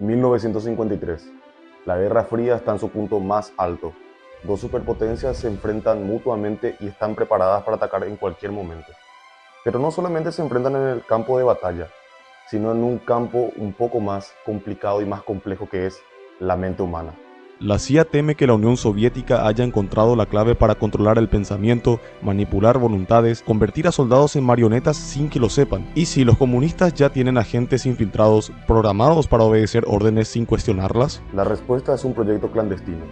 1953. La Guerra Fría está en su punto más alto. Dos superpotencias se enfrentan mutuamente y están preparadas para atacar en cualquier momento. Pero no solamente se enfrentan en el campo de batalla, sino en un campo un poco más complicado y más complejo, que es la mente humana. La CIA teme que la Unión Soviética haya encontrado la clave para controlar el pensamiento, manipular voluntades, convertir a soldados en marionetas sin que lo sepan. Y si los comunistas ya tienen agentes infiltrados programados para obedecer órdenes sin cuestionarlas. La respuesta es un proyecto clandestino,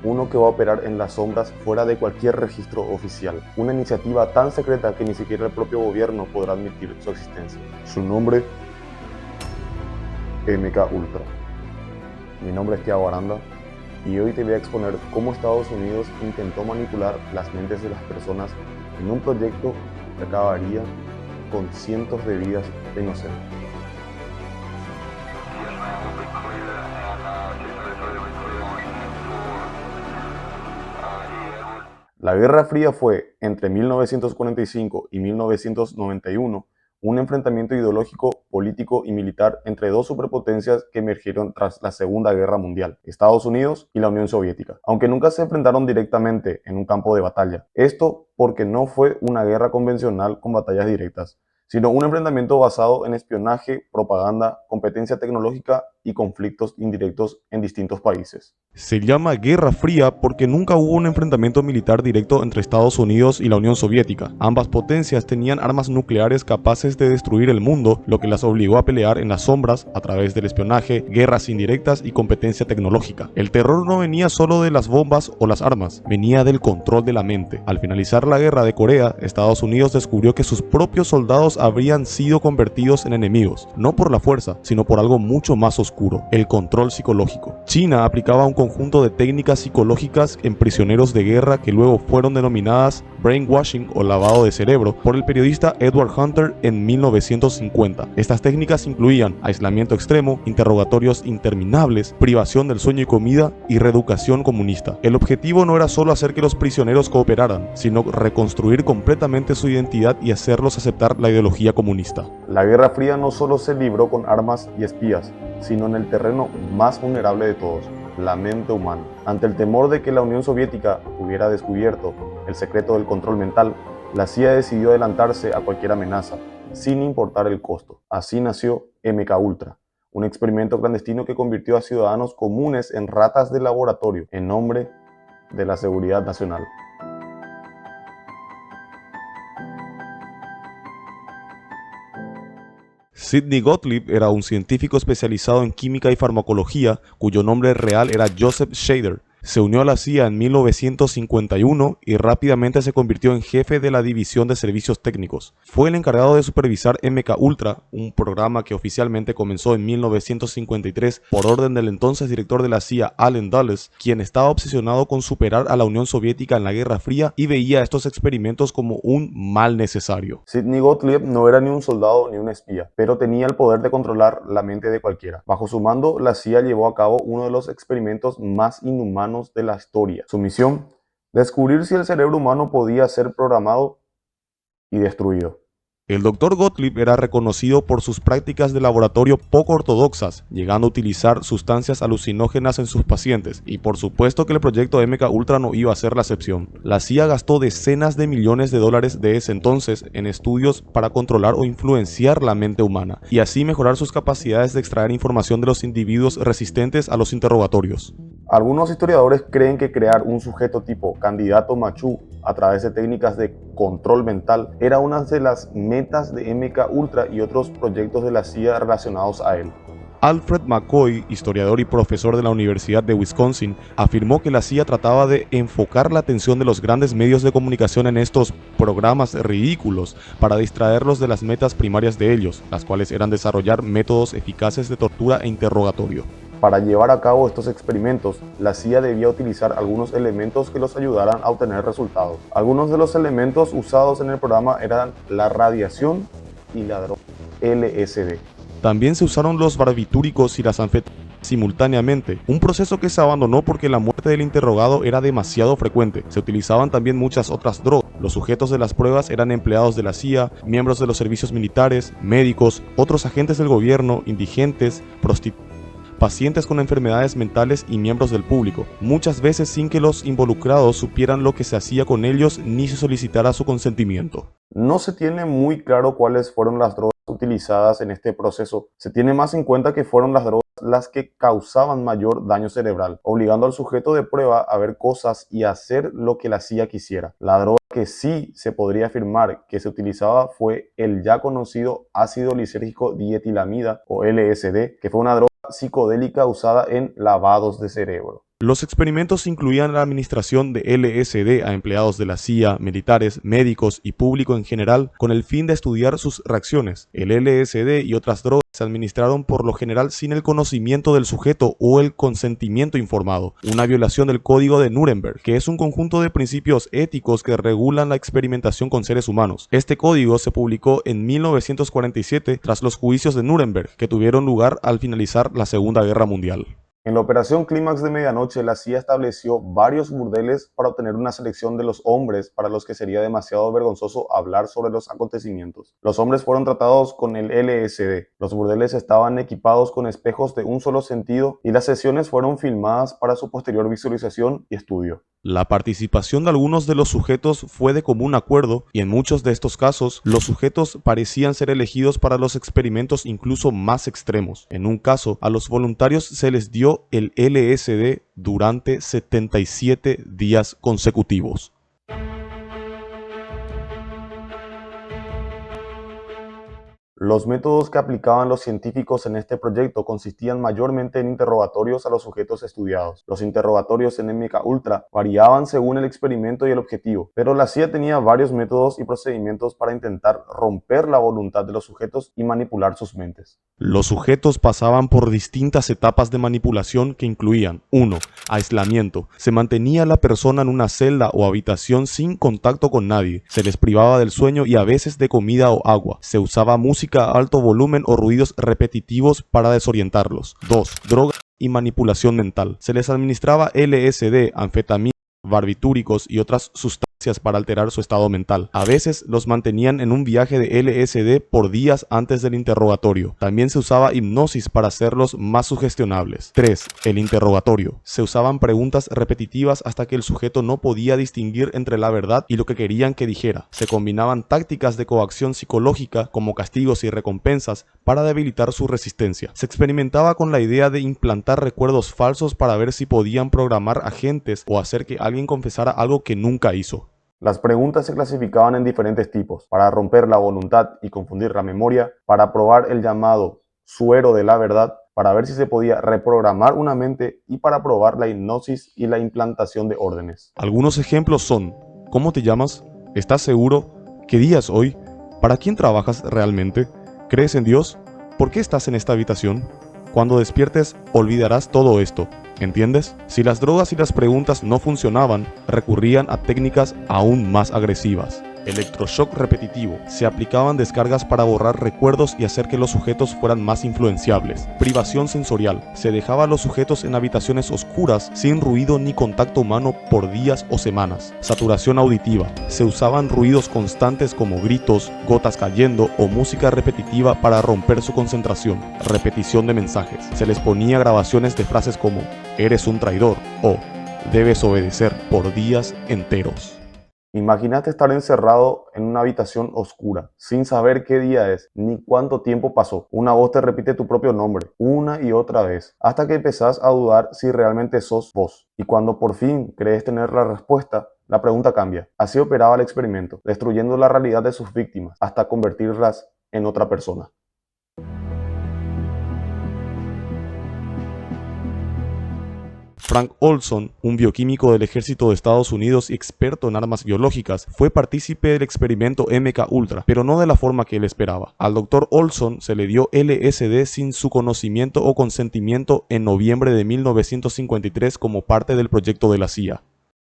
uno que va a operar en las sombras fuera de cualquier registro oficial, una iniciativa tan secreta que ni siquiera el propio gobierno podrá admitir su existencia. Su nombre, MK Ultra. Mi nombre es Thiago Aranda y hoy te voy a exponer cómo Estados Unidos intentó manipular las mentes de las personas en un proyecto que acabaría con cientos de vidas inocentes. La Guerra Fría fue, entre 1945 y 1991, un enfrentamiento ideológico, político y militar entre dos superpotencias que emergieron tras la Segunda Guerra Mundial, Estados Unidos y la Unión Soviética, aunque nunca se enfrentaron directamente en un campo de batalla. Esto porque no fue una guerra convencional con batallas directas, sino un enfrentamiento basado en espionaje, propaganda, competencia tecnológica y conflictos indirectos en distintos países. Se llama Guerra Fría porque nunca hubo un enfrentamiento militar directo entre Estados Unidos y la Unión Soviética. Ambas potencias tenían armas nucleares capaces de destruir el mundo, lo que las obligó a pelear en las sombras a través del espionaje, guerras indirectas y competencia tecnológica. El terror no venía solo de las bombas o las armas, venía del control de la mente. Al finalizar la guerra de Corea, Estados Unidos descubrió que sus propios soldados habrían sido convertidos en enemigos, no por la fuerza, sino por algo mucho más oscuro, el control psicológico. China aplicaba un conjunto de técnicas psicológicas en prisioneros de guerra que luego fueron denominadas brainwashing o lavado de cerebro por el periodista Edward Hunter en 1950. Estas técnicas incluían aislamiento extremo, interrogatorios interminables, privación del sueño y comida y reeducación comunista. El objetivo no era solo hacer que los prisioneros cooperaran, sino reconstruir completamente su identidad y hacerlos aceptar la ideología comunista. La Guerra Fría no solo se libró con armas y espías, sino en el terreno más vulnerable de todos, la mente humana. Ante el temor de que la Unión Soviética hubiera descubierto el secreto del control mental, la CIA decidió adelantarse a cualquier amenaza, sin importar el costo. Así nació MK Ultra, un experimento clandestino que convirtió a ciudadanos comunes en ratas de laboratorio en nombre de la seguridad nacional. Sidney Gottlieb era un científico especializado en química y farmacología, cuyo nombre real era Joseph Schrader. Se unió a la CIA en 1951 y rápidamente se convirtió en jefe de la División de Servicios Técnicos. Fue el encargado de supervisar MK Ultra, un programa que oficialmente comenzó en 1953 por orden del entonces director de la CIA, Allen Dulles, quien estaba obsesionado con superar a la Unión Soviética en la Guerra Fría y veía estos experimentos como un mal necesario. Sidney Gottlieb no era ni un soldado ni un espía, pero tenía el poder de controlar la mente de cualquiera. Bajo su mando, la CIA llevó a cabo uno de los experimentos más inhumanos de la historia. Su misión: descubrir si el cerebro humano podía ser programado y destruido. El Dr. Gottlieb era reconocido por sus prácticas de laboratorio poco ortodoxas, llegando a utilizar sustancias alucinógenas en sus pacientes, y por supuesto que el proyecto MK Ultra no iba a ser la excepción. La CIA gastó decenas de millones de dólares de ese entonces en estudios para controlar o influenciar la mente humana, y así mejorar sus capacidades de extraer información de los individuos resistentes a los interrogatorios. Algunos historiadores creen que crear un sujeto tipo candidato Machu a través de técnicas de control mental era una de las metas de MK Ultra y otros proyectos de la CIA relacionados a él. Alfred McCoy, historiador y profesor de la Universidad de Wisconsin, afirmó que la CIA trataba de enfocar la atención de los grandes medios de comunicación en estos programas ridículos para distraerlos de las metas primarias de ellos, las cuales eran desarrollar métodos eficaces de tortura e interrogatorio. Para llevar a cabo estos experimentos, la CIA debía utilizar algunos elementos que los ayudaran a obtener resultados. Algunos de los elementos usados en el programa eran la radiación y la droga LSD. También se usaron los barbitúricos y las anfetaminas simultáneamente, un proceso que se abandonó porque la muerte del interrogado era demasiado frecuente. Se utilizaban también muchas otras drogas. Los sujetos de las pruebas eran empleados de la CIA, miembros de los servicios militares, médicos, otros agentes del gobierno, indigentes, prostitutas, pacientes con enfermedades mentales y miembros del público, muchas veces sin que los involucrados supieran lo que se hacía con ellos ni se solicitara su consentimiento. No se tiene muy claro cuáles fueron las drogas utilizadas en este proceso. Se tiene más en cuenta que fueron las drogas las que causaban mayor daño cerebral, obligando al sujeto de prueba a ver cosas y a hacer lo que la CIA quisiera. La droga que sí se podría afirmar que se utilizaba fue el ya conocido ácido lisérgico dietilamida o LSD, que fue una droga psicodélica usada en lavados de cerebro. Los experimentos incluían la administración de LSD a empleados de la CIA, militares, médicos y público en general, con el fin de estudiar sus reacciones. El LSD y otras drogas se administraron por lo general sin el conocimiento del sujeto o el consentimiento informado, una violación del Código de Nuremberg, que es un conjunto de principios éticos que regulan la experimentación con seres humanos. Este código se publicó en 1947 tras los juicios de Nuremberg, que tuvieron lugar al finalizar la Segunda Guerra Mundial. En la operación Clímax de Medianoche, la CIA estableció varios burdeles para obtener una selección de los hombres para los que sería demasiado vergonzoso hablar sobre los acontecimientos. Los hombres fueron tratados con el LSD. Los burdeles estaban equipados con espejos de un solo sentido y las sesiones fueron filmadas para su posterior visualización y estudio. La participación de algunos de los sujetos fue de común acuerdo y en muchos de estos casos los sujetos parecían ser elegidos para los experimentos incluso más extremos. En un caso, a los voluntarios se les dio el LSD durante 77 días consecutivos. Los métodos que aplicaban los científicos en este proyecto consistían mayormente en interrogatorios a los sujetos estudiados. Los interrogatorios en MKUltra variaban según el experimento y el objetivo, pero la CIA tenía varios métodos y procedimientos para intentar romper la voluntad de los sujetos y manipular sus mentes. Los sujetos pasaban por distintas etapas de manipulación que incluían 1. Aislamiento. Se mantenía a la persona en una celda o habitación sin contacto con nadie. Se les privaba del sueño y a veces de comida o agua. Se usaba música a alto volumen o ruidos repetitivos para desorientarlos. 2. Droga y manipulación mental. Se les administraba LSD, anfetamina, barbitúricos y otras sustancias para alterar su estado mental. A veces los mantenían en un viaje de LSD por días antes del interrogatorio. También se usaba hipnosis para hacerlos más sugestionables. 3. El interrogatorio. Se usaban preguntas repetitivas hasta que el sujeto no podía distinguir entre la verdad y lo que querían que dijera. Se combinaban tácticas de coacción psicológica como castigos y recompensas para debilitar su resistencia. Se experimentaba con la idea de implantar recuerdos falsos para ver si podían programar agentes o hacer que alguien confesara algo que nunca hizo. Las preguntas se clasificaban en diferentes tipos, para romper la voluntad y confundir la memoria, para probar el llamado suero de la verdad, para ver si se podía reprogramar una mente y para probar la hipnosis y la implantación de órdenes. Algunos ejemplos son: ¿cómo te llamas? ¿Estás seguro? ¿Qué día es hoy? ¿Para quién trabajas realmente? ¿Crees en Dios? ¿Por qué estás en esta habitación? Cuando despiertes, olvidarás todo esto. ¿Entiendes? Si las drogas y las preguntas no funcionaban, recurrían a técnicas aún más agresivas. Electroshock repetitivo. Se aplicaban descargas para borrar recuerdos y hacer que los sujetos fueran más influenciables. Privación sensorial. Se dejaba a los sujetos en habitaciones oscuras, sin ruido ni contacto humano por días o semanas. Saturación auditiva. Se usaban ruidos constantes como gritos, gotas cayendo o música repetitiva para romper su concentración. Repetición de mensajes. Se les ponía grabaciones de frases como "eres un traidor" o "debes obedecer" por días enteros. Imagínate estar encerrado en una habitación oscura, sin saber qué día es, ni cuánto tiempo pasó. Una voz te repite tu propio nombre, una y otra vez, hasta que empezás a dudar si realmente sos vos. Y cuando por fin crees tener la respuesta, la pregunta cambia. Así operaba el experimento, destruyendo la realidad de sus víctimas, hasta convertirlas en otra persona. Frank Olson, un bioquímico del ejército de Estados Unidos y experto en armas biológicas, fue partícipe del experimento MKUltra, pero no de la forma que él esperaba. Al Dr. Olson se le dio LSD sin su conocimiento o consentimiento en noviembre de 1953 como parte del proyecto de la CIA.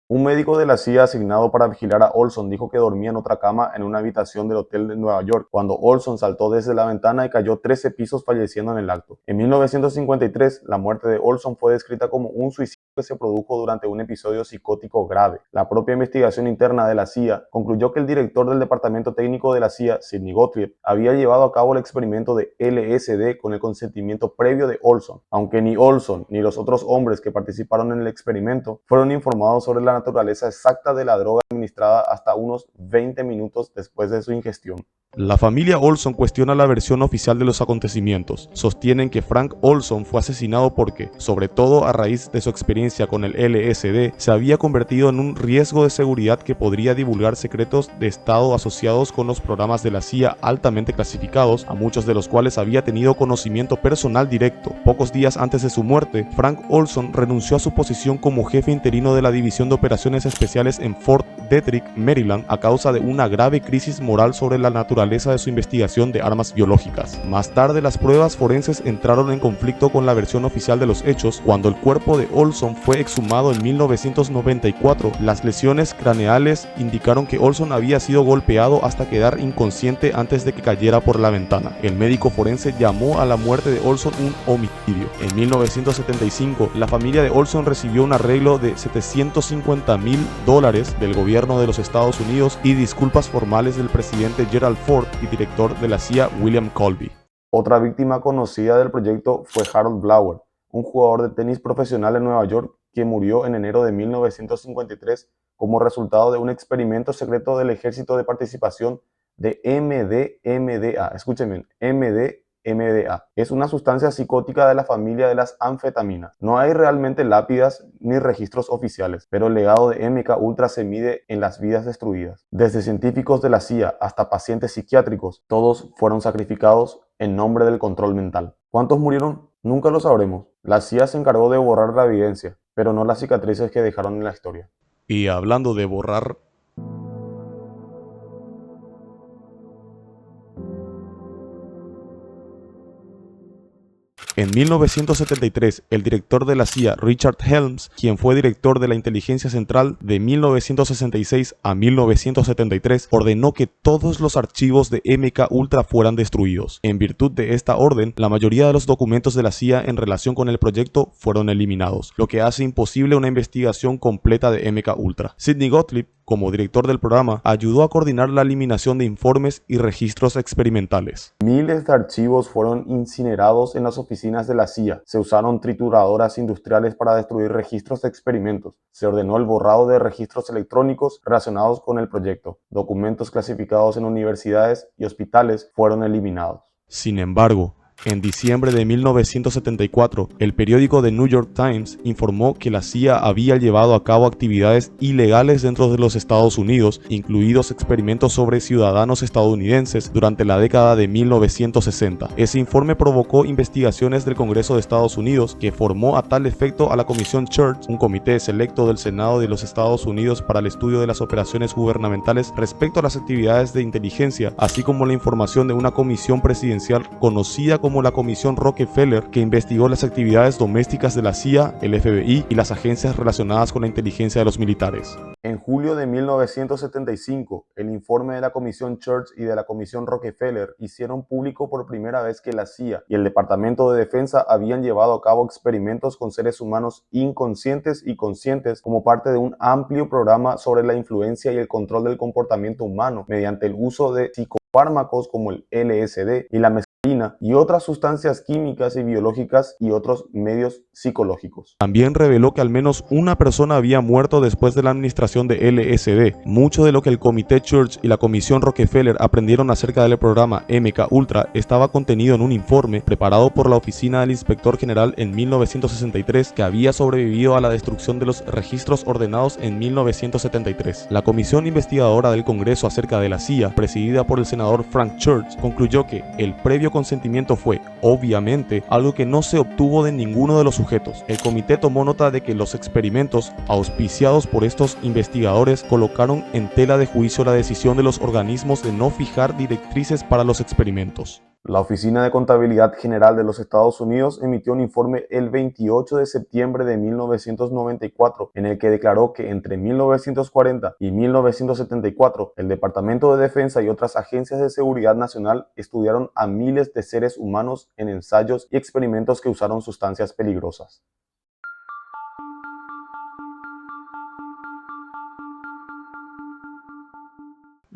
Un médico de la CIA asignado para vigilar a Olson dijo que dormía en otra cama en una habitación del hotel de Nueva York, cuando Olson saltó desde la ventana y cayó 13 pisos falleciendo en el acto. En 1953, la muerte de Olson fue descrita como un suicidio que se produjo durante un episodio psicótico grave. La propia investigación interna de la CIA concluyó que el director del departamento técnico de la CIA, Sidney Gottlieb, había llevado a cabo el experimento de LSD con el consentimiento previo de Olson, aunque ni Olson ni los otros hombres que participaron en el experimento fueron informados sobre la naturaleza exacta de la droga administrada hasta unos 20 minutos después de su ingestión. La familia Olson cuestiona la versión oficial de los acontecimientos. Sostienen que Frank Olson fue asesinado porque, sobre todo a raíz de su experiencia con el LSD, se había convertido en un riesgo de seguridad que podría divulgar secretos de Estado asociados con los programas de la CIA altamente clasificados, a muchos de los cuales había tenido conocimiento personal directo. Pocos días antes de su muerte, Frank Olson renunció a su posición como jefe interino de la División de Operaciones Especiales en Fort Detrick, Maryland, a causa de una grave crisis moral sobre la naturaleza de su investigación de armas biológicas. Más tarde, las pruebas forenses entraron en conflicto con la versión oficial de los hechos. Cuando el cuerpo de Olson fue exhumado en 1994, las lesiones craneales indicaron que Olson había sido golpeado hasta quedar inconsciente antes de que cayera por la ventana. El médico forense llamó a la muerte de Olson un homicidio. En 1975, la familia de Olson recibió un arreglo de $750,000 del gobierno de los Estados Unidos y disculpas formales del presidente Gerald Ford y director de la CIA William Colby. Otra víctima conocida del proyecto fue Harold Blauer, un jugador de tenis profesional en Nueva York que murió en enero de 1953 como resultado de un experimento secreto del Ejército de Participación de MDMA. Escuchen bien, MDMA. Es una sustancia psicótica de la familia de las anfetaminas. No hay realmente lápidas ni registros oficiales, pero el legado de MK Ultra se mide en las vidas destruidas. Desde científicos de la CIA hasta pacientes psiquiátricos, todos fueron sacrificados en nombre del control mental. ¿Cuántos murieron? Nunca lo sabremos. La CIA se encargó de borrar la evidencia, pero no las cicatrices que dejaron en la historia. Y hablando de borrar, en 1973, el director de la CIA, Richard Helms, quien fue director de la Inteligencia Central de 1966 a 1973, ordenó que todos los archivos de MK Ultra fueran destruidos. En virtud de esta orden, la mayoría de los documentos de la CIA en relación con el proyecto fueron eliminados, lo que hace imposible una investigación completa de MK Ultra. Sidney Gottlieb, como director del programa, ayudó a coordinar la eliminación de informes y registros experimentales. Miles de archivos fueron incinerados en las oficinas de la CIA. Se usaron trituradoras industriales para destruir registros de experimentos. Se ordenó el borrado de registros electrónicos relacionados con el proyecto. Documentos clasificados en universidades y hospitales fueron eliminados. Sin embargo, en diciembre de 1974, el periódico The New York Times informó que la CIA había llevado a cabo actividades ilegales dentro de los Estados Unidos, incluidos experimentos sobre ciudadanos estadounidenses durante la década de 1960. Ese informe provocó investigaciones del Congreso de Estados Unidos, que formó a tal efecto a la Comisión Church, un comité selecto del Senado de los Estados Unidos para el estudio de las operaciones gubernamentales respecto a las actividades de inteligencia, así como la información de una comisión presidencial conocida como la Comisión Rockefeller, que investigó las actividades domésticas de la CIA, el FBI y las agencias relacionadas con la inteligencia de los militares. En julio de 1975, el informe de la Comisión Church y de la Comisión Rockefeller hicieron público por primera vez que la CIA y el Departamento de Defensa habían llevado a cabo experimentos con seres humanos inconscientes y conscientes como parte de un amplio programa sobre la influencia y el control del comportamiento humano mediante el uso de psicofármacos como el LSD y la mescalina y otras sustancias químicas y biológicas y otros medios psicológicos. También reveló que al menos una persona había muerto después de la administración de LSD. Mucho de lo que el Comité Church y la Comisión Rockefeller aprendieron acerca del programa MK Ultra estaba contenido en un informe preparado por la Oficina del Inspector General en 1963, que había sobrevivido a la destrucción de los registros ordenados en 1973. La comisión investigadora del Congreso acerca de la CIA, presidida por el senador Frank Church, concluyó que el previo consentimiento fue, obviamente, algo que no se obtuvo de ninguno de los sujetos. El comité tomó nota de que los experimentos auspiciados por estos investigadores colocaron en tela de juicio la decisión de los organismos de no fijar directrices para los experimentos. La Oficina de Contabilidad General de los Estados Unidos emitió un informe el 28 de septiembre de 1994 en el que declaró que entre 1940 y 1974 el Departamento de Defensa y otras agencias de seguridad nacional estudiaron a miles de seres humanos en ensayos y experimentos que usaron sustancias peligrosas.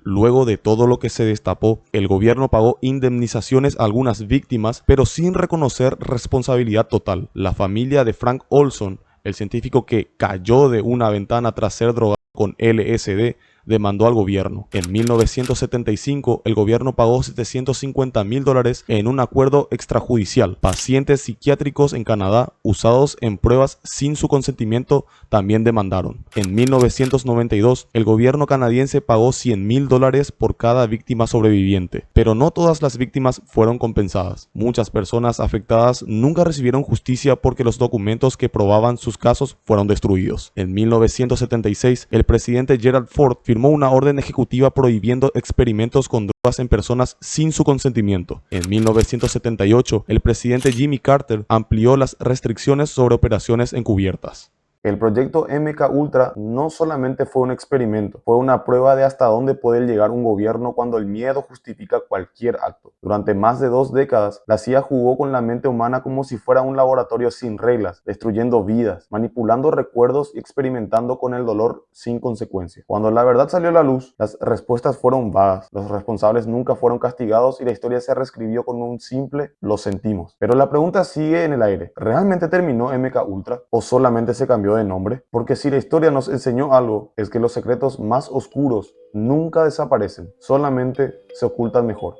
Luego de todo lo que se destapó, el gobierno pagó indemnizaciones a algunas víctimas, pero sin reconocer responsabilidad total. La familia de Frank Olson, el científico que cayó de una ventana tras ser drogado con LSD, demandó al gobierno. En 1975, el gobierno pagó $750,000 en un acuerdo extrajudicial. Pacientes psiquiátricos en Canadá usados en pruebas sin su consentimiento también demandaron. En 1992, el gobierno canadiense pagó $100,000 por cada víctima sobreviviente, pero no todas las víctimas fueron compensadas. Muchas personas afectadas nunca recibieron justicia porque los documentos que probaban sus casos fueron destruidos. En 1976, el presidente Gerald Ford firmó una orden ejecutiva prohibiendo experimentos con drogas en personas sin su consentimiento. En 1978, el presidente Jimmy Carter amplió las restricciones sobre operaciones encubiertas. El proyecto MK Ultra no solamente fue un experimento, fue una prueba de hasta dónde puede llegar un gobierno cuando el miedo justifica cualquier acto. Durante más de 2 décadas, la CIA jugó con la mente humana como si fuera un laboratorio sin reglas, destruyendo vidas, manipulando recuerdos y experimentando con el dolor sin consecuencia. Cuando la verdad salió a la luz, las respuestas fueron vagas, los responsables nunca fueron castigados y la historia se reescribió con un simple "lo sentimos". Pero la pregunta sigue en el aire: ¿realmente terminó MK Ultra o solamente se cambió de nombre? Porque si la historia nos enseñó algo, es que los secretos más oscuros nunca desaparecen, solamente se ocultan mejor.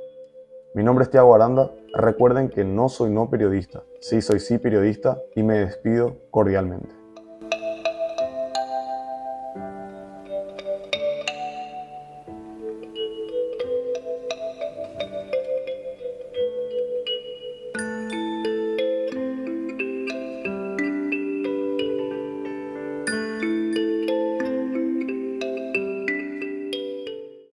Mi nombre es Thiago Aranda, recuerden que no soy no periodista, sí soy sí periodista y me despido cordialmente.